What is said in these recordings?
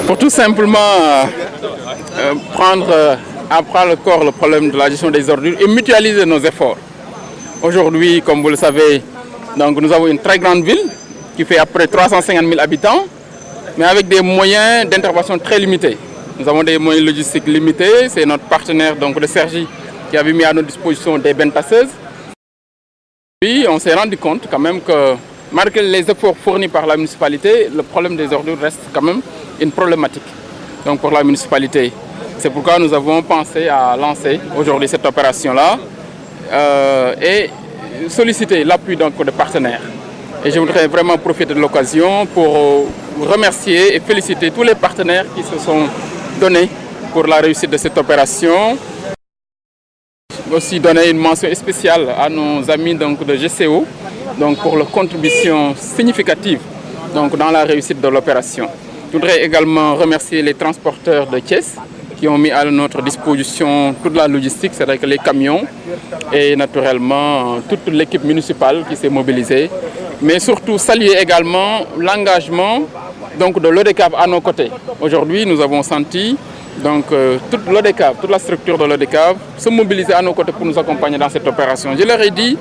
Pour tout simplement prendre à bras le corps le problème de la gestion des ordures et mutualiser nos efforts. Aujourd'hui, comme vous le savez, donc nous avons une très grande ville qui fait à peu près 350 000 habitants, mais avec des moyens d'intervention très limités. Nous avons des moyens logistiques limités. C'est notre partenaire donc, de Sergi qui avait mis à notre disposition des bennes tasseuses. Puis on s'est rendu compte quand même que malgré les efforts fournis par la municipalité, le problème des ordures reste quand même une problématique. Donc pour la municipalité, c'est pourquoi nous avons pensé à lancer aujourd'hui cette opération-là et solliciter l'appui de partenaires. Et je voudrais vraiment profiter de l'occasion pour remercier et féliciter tous les partenaires qui se sont donnés pour la réussite de cette opération. Aussi donner une mention spéciale à nos amis donc, de GCO donc, pour leur contribution significative donc, dans la réussite de l'opération. Je voudrais également remercier les transporteurs de Thiès qui ont mis à notre disposition toute la logistique, c'est-à-dire les camions et naturellement toute l'équipe municipale qui s'est mobilisée. Mais surtout saluer également l'engagement de l'ODECAV à nos côtés. Aujourd'hui, nous avons senti donc, toute l'ODECAV, toute la structure de l'ODECAV se mobiliser à nos côtés pour nous accompagner dans cette opération. Je leur ai dit,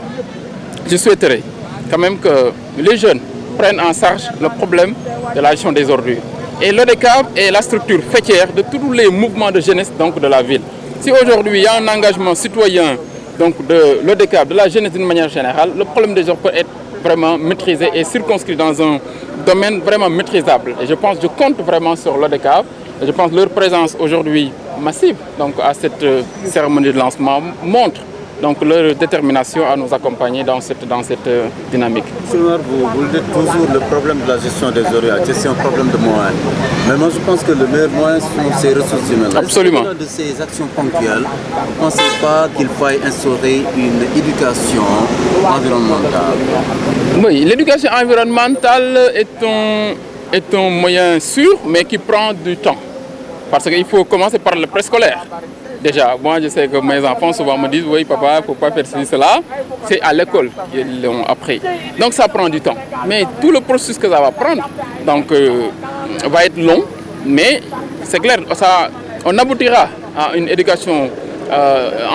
je souhaiterais quand même que les jeunes prennent en charge le problème de la gestion des ordures. Et l'ODECAV est la structure fêtière de tous les mouvements de jeunesse donc, de la ville. Si aujourd'hui il y a un engagement citoyen donc, de l'ODECAV, de la jeunesse d'une manière générale, le problème des ordures peut être vraiment maîtrisé et circonscrit dans un domaine vraiment maîtrisable. Et je compte vraiment sur l'ODECAV. Je pense que leur présence aujourd'hui massive donc, à cette cérémonie de lancement montre donc, leur détermination à nous accompagner dans cette dynamique. Vous dites toujours le problème de la gestion des ordures, c'est un problème de moyens. Mais moi je pense que le meilleur moyen sont ces ressources humaines. Absolument. De ces actions ponctuelles, vous ne pensez pas qu'il faille instaurer une éducation environnementale? Oui, l'éducation environnementale est un moyen sûr, mais qui prend du temps. Parce qu'il faut commencer par le préscolaire. Déjà, moi je sais que mes enfants souvent me disent « Oui papa, il ne faut pas faire ceci, cela ». C'est à l'école qu'ils l'ont appris. Donc ça prend du temps. Mais tout le processus que ça va prendre donc, va être long. Mais c'est clair, on aboutira à une éducation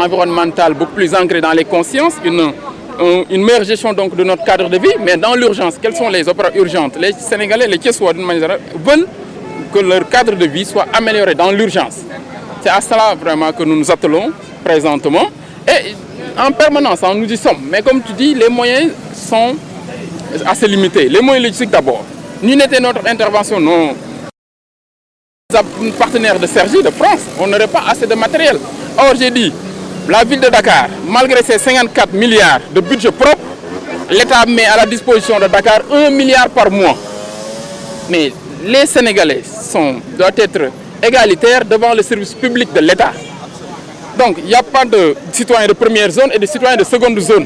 environnementale beaucoup plus ancrée dans les consciences, une meilleure gestion donc, de notre cadre de vie. Mais dans l'urgence, quelles sont les opérations urgentes? Les Sénégalais, les Thiessois d'une manière générale, veulent que leur cadre de vie soit amélioré dans l'urgence. C'est à cela vraiment que nous nous attelons présentement. Et en permanence, nous y sommes. Mais comme tu dis, les moyens sont assez limités. Les moyens logistiques d'abord. Nous n'était notre intervention, non. Partenaire de Sergi, de France, on n'aurait pas assez de matériel. Or, j'ai dit, la ville de Dakar, malgré ses 54 milliards de budget propre, l'État met à la disposition de Dakar 1 milliard par mois. Mais les Sénégalais doivent être égalitaires devant le service public de l'État. Donc, il n'y a pas de citoyens de première zone et de citoyens de seconde zone.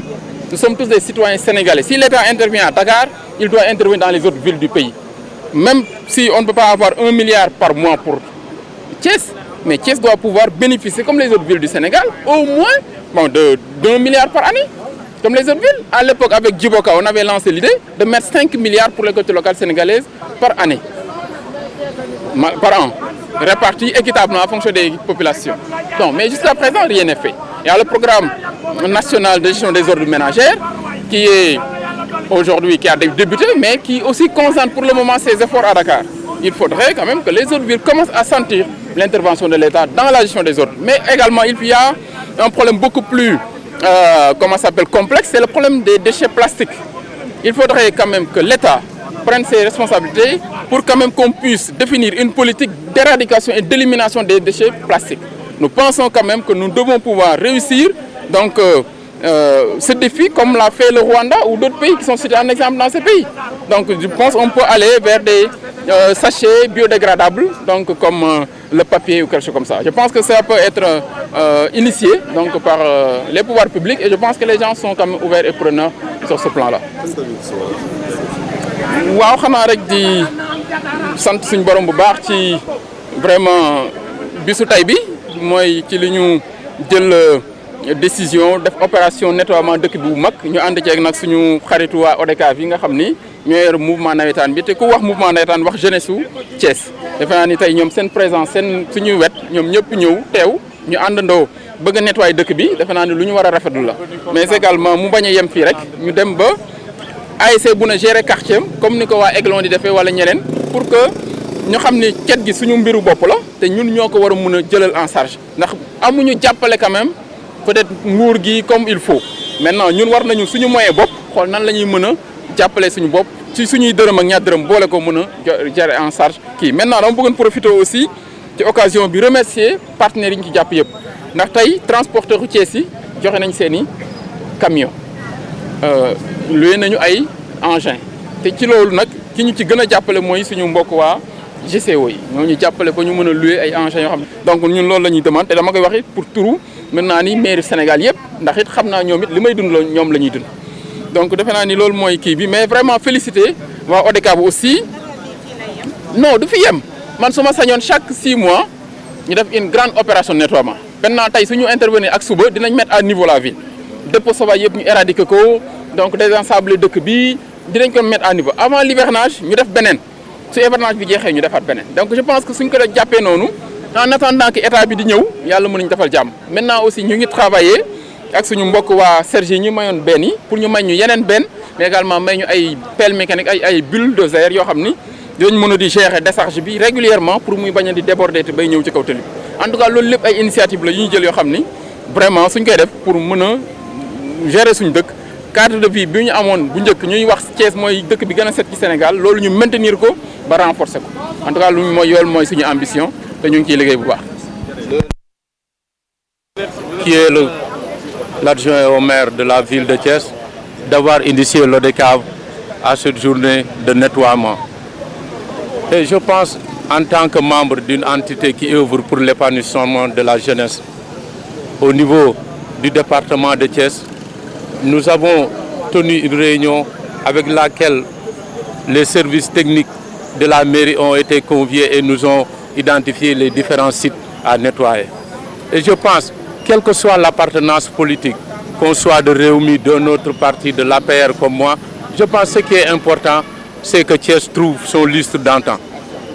Nous sommes tous des citoyens sénégalais. Si l'État intervient à Dakar, il doit intervenir dans les autres villes du pays. Même si on ne peut pas avoir 1 milliard par mois pour Thiès, mais Thiès doit pouvoir bénéficier, comme les autres villes du Sénégal, au moins d'1 milliard par année. Comme les autres villes. À l'époque, avec Djiboka, on avait lancé l'idée de mettre 5 milliards pour les collectivités locales sénégalaises par année. Par an, répartis équitablement en fonction des populations. Donc, mais jusqu'à présent, rien n'est fait. Il y a le programme national de gestion des ordures ménagères qui est aujourd'hui, qui a débuté, mais qui aussi concentre pour le moment ses efforts à Dakar. Il faudrait quand même que les autres villes commencent à sentir l'intervention de l'État dans la gestion des ordures. Mais également, il y a un problème beaucoup plus complexe, c'est le problème des déchets plastiques. Il faudrait quand même que l'État prenne ses responsabilités pour quand même qu'on puisse définir une politique d'éradication et d'élimination des déchets plastiques. Nous pensons quand même que nous devons pouvoir réussir donc, ce défi comme l'a fait le Rwanda ou d'autres pays qui sont cités en exemple dans ces pays. Donc je pense qu'on peut aller vers des sachets biodégradables donc, comme le papier ou quelque chose comme ça. Je pense que ça peut être initié donc, par les pouvoirs publics et je pense que les gens sont quand même ouverts et preneurs sur ce plan-là. waaw xanaa rek di sant suñu borom bu baax ci vraiment bisu tay bi mooy ci li ñu jël décision def opération nettoiement dëkk bi bu mag ñu ànd ceeg nag suñu xaritu waa ODCAV yi nga xam ni ñoo yor mouvement nawetaan bi te ku wax mouvement nawetaan wax jeunesse su Thiès. defe naa ni tey ñoom seen présence seen suñuy wet ñoom ñëpp ñëw teew ñu àndandoo bëgg a nettoyer dëkk bi defe naa ni lu ñu war a rafetlu la mais également mu bañ a yem fii rek ñu dem ba ASC bu na gérer quartier am comme ni ko waa Aiglon di defee wala ñeneen pour que ñu xam ni cet gi suñu mbiru bopp la te ñun ñoo ko war a mun a jëlal en charge ndax amuñu jàppale quand même peut-être nguur gi comme il faut maintenant ñun war nañu suñu moyen bopp xool nan la ñuy mën a jàppale suñu bopp ci suñuy dërëm ak ñaar dërëm boole ko mën a gérer en charge kii maintenant dama bëggoon profiter aussi ci occasion bi remercier partenaires yi ñu ci jàpp yëpp ndax tey transporteur Thiès yi joxe nañ seen i camion loué nañu ay engin te ci loolu nag ki ñu ci gën a jàppale mooy suñu mbokk waa GCO yi ñoo ñu jàppale ba ñu mën a loué ay engins yoo xam ne donc ñun loolu la ñuy demande te dama koy wax it pour turu mën naa ni mairie Sénégal yëpp ndax it xam naa ñoom it li may dund la ñoom la ñuy dund donc defe naa ni loolu mooy kii bi mais vraiment félicité waa ODCAV aussi non du fi yem man su ma sañoon chaque 6 mois ñu def une grande opération de nettoiement maintenant tey suñu intervenir ak suba dinañ mettre à niveau la ville dépôt sauvage yëpp ñu éradiquer ko donc désensabler dëkk bi dinañ ko mettre à niveau avant l'hivernage ñu def beneen su hivernage bi jeexee ñu defaat beneen donc je pense que suñ ko def jàppee noonu en attendant que état bi di ñëw yàlla mën nañu defal jàmm maintenant aussi ñu ngi travailler ak suñu mbokk waa Sergi ñu mayoon benn yi pour ñu may ñu yeneen benn mais également may ñu ay pelle mécanique ay bulldozer yoo xam ni dinañ mën a di gérer décharge bi régulièrement pour muy bañ a di déborder te bay ñëw ci kaw tali en tout cas loolu lépp ay initiative la yu ñu jël yoo xam ni vraiment suñ koy def pour mën a gérer suñu dëkk cadre de vie bi ñu amoon bu njëkk ñuy wax Thiès mooy dëkk bi gën a set ci Sénégal loolu ñu maintenir ko ba renforcer ko en tout cas lu mooy yool mooy suñu ambition te ñu ngi ciy liggéey bu baax. Qui est l'adjoint au maire de la ville de Thiès d'avoir initié l'ODCAV à cette journée de nettoiement. Et je pense en tant que membre d'une entité qui œuvre pour l'épanouissement de la jeunesse au niveau du département de Thiès, nous avons tenu une réunion avec laquelle les services techniques de la mairie ont été conviés et nous ont identifié les différents sites à nettoyer. Et je pense, quelle que soit l'appartenance politique, qu'on soit de Rewmi, d'un autre parti, de l'APR comme moi, je pense que ce qui est important, c'est que Thiès trouve son lustre d'antan.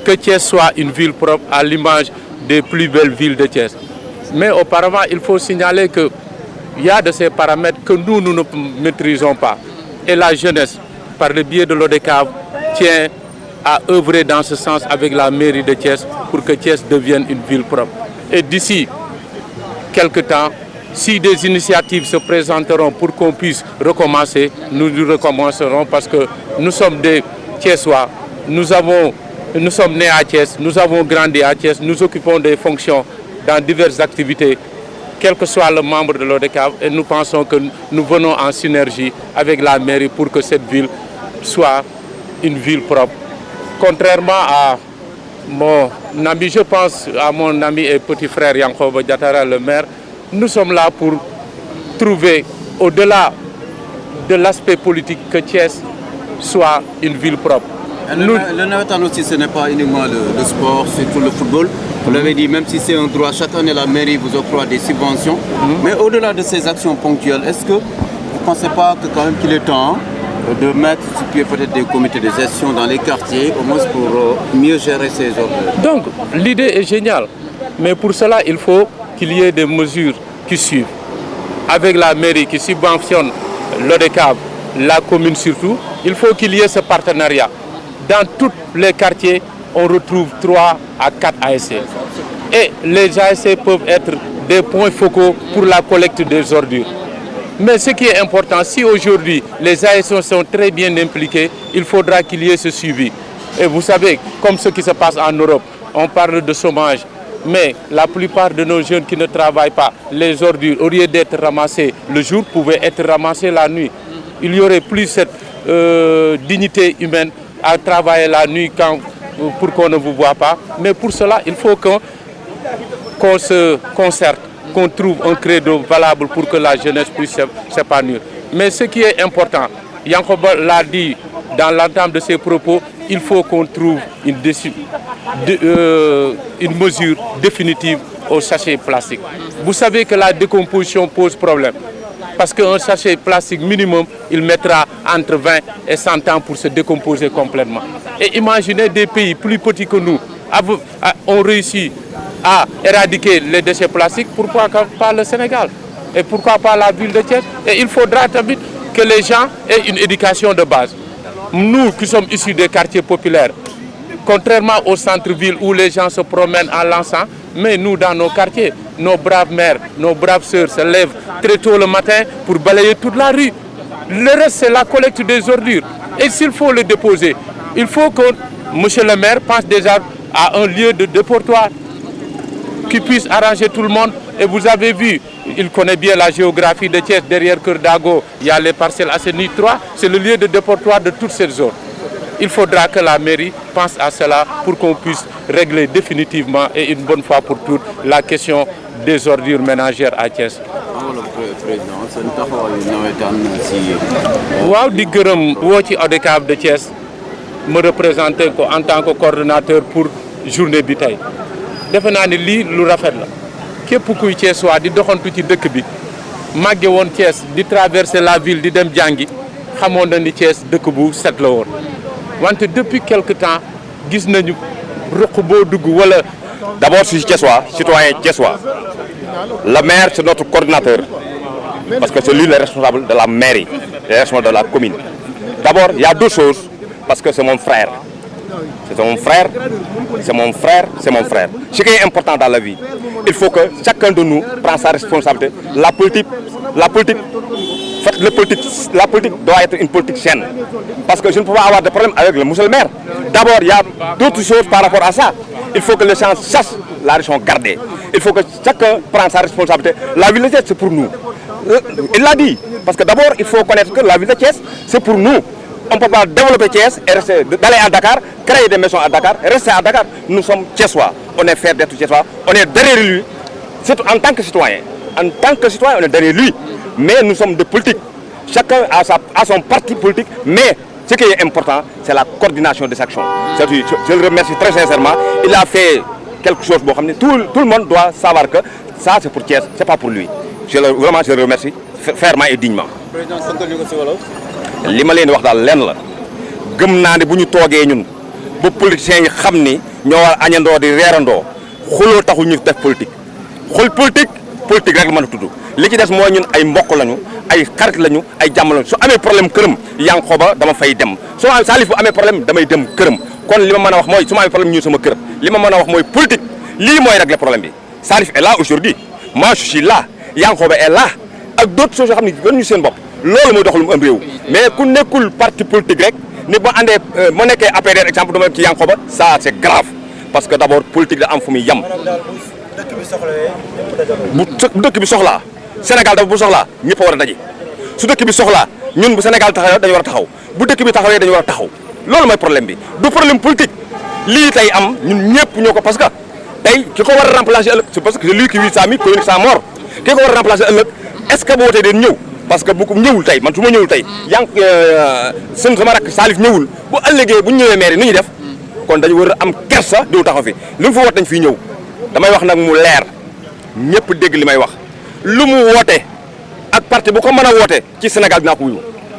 Que Thiès soit une ville propre à l'image des plus belles villes de Thiès. Mais auparavant, il faut signaler qu'il y a de ces paramètres que nous ne maîtrisons pas. Et la jeunesse, par le biais de l'ODCAV, tient à œuvrer dans ce sens avec la mairie de Thiès pour que Thiès devienne une ville propre. Et d'ici quelque temps, si des initiatives se présenteront pour qu'on puisse recommencer, nous recommencerons parce que nous sommes des Thiessois, nous sommes nés à Thiès, nous avons grandi à Thiès, nous occupons des fonctions dans diverses activités, quel que soit le membre de l'ODCAV, et nous pensons que nous venons en synergie avec la mairie pour que cette ville soit une ville propre. Contrairement à mon ami, je pense à mon ami et petit frère Yankoba Diatara, le maire, nous sommes là pour trouver, au-delà de l'aspect politique, que Thiès soit une ville propre. Le navétane aussi, ce n'est pas uniquement le sport, surtout le football. Vous l'avez dit, même si c'est un droit, chaque année la mairie vous octroie des subventions. Mais au-delà de ces actions ponctuelles, est-ce que vous ne pensez pas que quand même qu'il est temps de mettre sur pied peut-être des comités de gestion dans les quartiers, au moins pour mieux gérer ces ordres? Donc, l'idée est géniale. Mais pour cela, il faut qu'il y ait des mesures qui suivent. Avec la mairie qui subventionne l'ODCAV, la commune surtout, il faut qu'il y ait ce partenariat. Dans tous les quartiers, on retrouve 3 à 4 ASC. Et les ASC peuvent être des points focaux pour la collecte des ordures. Mais ce qui est important, si aujourd'hui les ASC sont très bien impliqués, il faudra qu'il y ait ce suivi. Et vous savez, comme ce qui se passe en Europe, on parle de chômage. Mais la plupart de nos jeunes qui ne travaillent pas, les ordures, au lieu d'être ramassées le jour, pouvaient être ramassées la nuit. Il n'y aurait plus cette dignité humaine à travailler la nuit pour qu'on ne vous voit pas. Mais pour cela, il faut qu'on se concerte, qu'on trouve un credo valable pour que la jeunesse puisse s'épanouir. Mais ce qui est important, Yankoba l'a dit dans l'entame de ses propos, il faut qu'on trouve une mesure définitive aux sachets plastiques. Vous savez que la décomposition pose problème. Parce qu'un sachet plastique minimum, il mettra entre 20 et 100 ans pour se décomposer complètement. Et imaginez des pays plus petits que nous ont réussi à éradiquer les déchets plastiques, pourquoi pas le Sénégal? Et pourquoi pas la ville de Thiès? Et il faudra tamit que les gens aient une éducation de base. Nous qui sommes issus des quartiers populaires, contrairement au centre-ville où les gens se promènent en lançant, mais nous dans nos quartiers, nos braves mères, nos braves sœurs se lèvent très tôt le matin pour balayer toute la rue. Le reste, c'est la collecte des ordures. Et s'il faut le déposer, il faut que monsieur le maire pense déjà à un lieu de dépotoir qui puisse arranger tout le monde. Et vous avez vu, il connaît bien la géographie de Thiès, derrière Keur Dago, il y a les parcelles Assainies 3, c'est le lieu de dépotoir de toute cette zone. Il faudra que la mairie pense à cela pour qu'on puisse régler définitivement et une bonne fois pour toutes la question des ordures ménagères à Thiès. waaw di gërëm woo ci ODCAV de Thiès me représenter ko en tant que coordonnateur pour journée bi tey defe naa ni lii lu rafet la képp kuy Thiès waa di doxantu ci dëkk bi màgge woon Thiès di traverser la ville di dem jàngi xamoon na ni Thiès dëkk bu set la woon wante depuis quelque temps gis nañu ruq boo dugg wala. D'abord, je suis Thiessois, citoyen Thiessois. Le maire, c'est notre coordinateur, parce que c'est lui le responsable de la mairie, le responsable de la commune. D'abord, il y a deux choses, parce que c'est mon frère. C'est mon frère, c'est mon frère, c'est mon frère. Ce qui est important dans la vie, il faut que chacun de nous prenne sa responsabilité. La politique doit être une politique saine. Parce que je ne peux pas avoir de problème avec le monsieur le maire. D'abord, il y a d'autres choses par rapport à ça. Il faut que les gens sachent la région gardée. Il faut que chacun prenne sa responsabilité. La ville de Thiès, c'est pour nous. Il l'a dit. Parce que d'abord, il faut connaître que la ville de Thiès, c'est pour nous. On ne peut pas développer Thiès et rester, d'aller à Dakar, créer des maisons à Dakar, et rester à Dakar. Nous sommes Thiessois. On est fiers d'être Thiessois. On est derrière lui. C'est en tant que citoyen. En tant que citoyen, on est derrière lui. Mais nous sommes des politiques. Chacun a son parti politique. Mais ce qui est important, c'est la coordination des actions. Je le remercie très sincèrement. Il a fait quelque chose. Tout le monde doit savoir que ça, c'est pour Thiès, c'est pas pour lui. Vraiment, je le remercie fermement et dignement. li ma leen wax daal lenn la gëm naa ne bu ñu toogee ñun ba politiciens yi xam ni ñoo war a añandoo di reerandoo xuloo taxul ñu def politique xool politique rek la mën a tudd li ci des mooy ñun ay mbokk lañu ay xarit lañu ay jàmm lañu su amee problème këram Yankhoba dama fay dem su Salif bu amee problème damay dem këram kon li ma mën a wax mooy su ma amee problème ñu sama kër li ma mën a wax mooy politique lii mooy régler problème bi Salif est là aujourd'hui moi je suis là Yankhoba est là ak d'autres choses yoo xam ne gën ñu seen bopp loolu mooy doxalum am réew mais ku nekkul parti politique rek ni ba àndee ma nekkee APR exemple dama ci Yankhoba ça c'est grave parce que d'abord politique da am fu muy yem bu dëkk bi soxlaa Sénégal dafa bu soxlaa ñëpp a war a daje su dëkk bi soxlaa ñun bu Sénégal taxawee dañu war a taxaw bu dëkk bi taxawee dañu war a taxaw loolu mooy problème bi du problème politique lii tey am ñun ñëpp ñoo ko parce que tey ki ko war a remplacer ëllëg c'est parce que lui qui vit sa vie communique sa mort ki ko war a remplacer ëllëg est-ce que boo wootee den ñëw parce que bu ko ñëwul tey man su ma ñëwul tey sama rakk Salif ñëwul bu ëllëgee bu ñu ñëwee maire nu ñuy def kon dañu war a am kersa diw taxaw fi lu mu fa woot dañ fii ñëw damay wax nag mu leer ñëpp dégg li may wax lu mu woote ak parti bu ko mën a woote ci Sénégal dinaa ko wuyu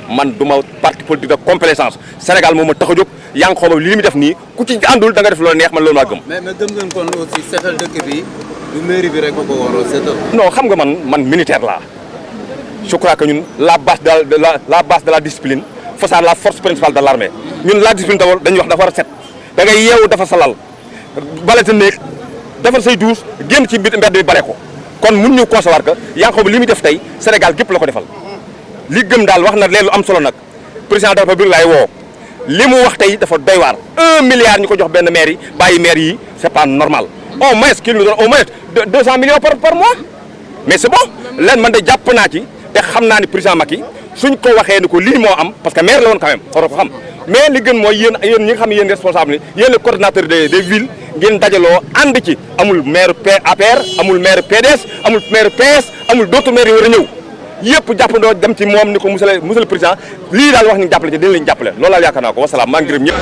man du ma parti politique de complaisance Sénégal moom ma tax a jóg Yankhoba li mu def nii ku ci àndul da nga def loolu neex man loolu maa gëm. mais gëm ngeen kon aussi seetal dëkk bi du mairie bi rek ko war a seetal. non xam nga man militaire laa je crois que ñun la base de la discipline face à la force principale de l'armée ñun la discipline d'abord dañuy wax dafa war a set da ngay yeewu dafa sa lal bale sa néeg defar say douche génn ci mbedd bi bale ko kon mun ñu concevoir que Yankhoba li muy def tey Sénégal gépp la ko defal li gëm daal wax na leen lu am solo nag président de la République laay woo li mu wax tey dafa doy waar 1 milliard ñu ko jox benn maire yi bàyyi maire yi c'est pas normal au moins qu'il nous donne au moins 200 millions par mois mais c'est bon leen man de jàpp naa ci te xam naa ni président Macky suñ ko waxee ni ko lii moo am parce que maire la woon quand même war ko xam mais li gën mooy yéen ñi nga xam ne yéen responsable ni yéen le coordinateur des villes ngeen dajaloo ànd ci amul maire APR amul maire PDS amul maire PS amul d'autres maires yu war a ñëw yëpp jàppandoo dem ci moom ni ko monsieur le président lii daal wax ni jàppale ci dinañ leen jàppale loolu daal yaakaar naa ko wasalaam maa ngi gërëm ñëpp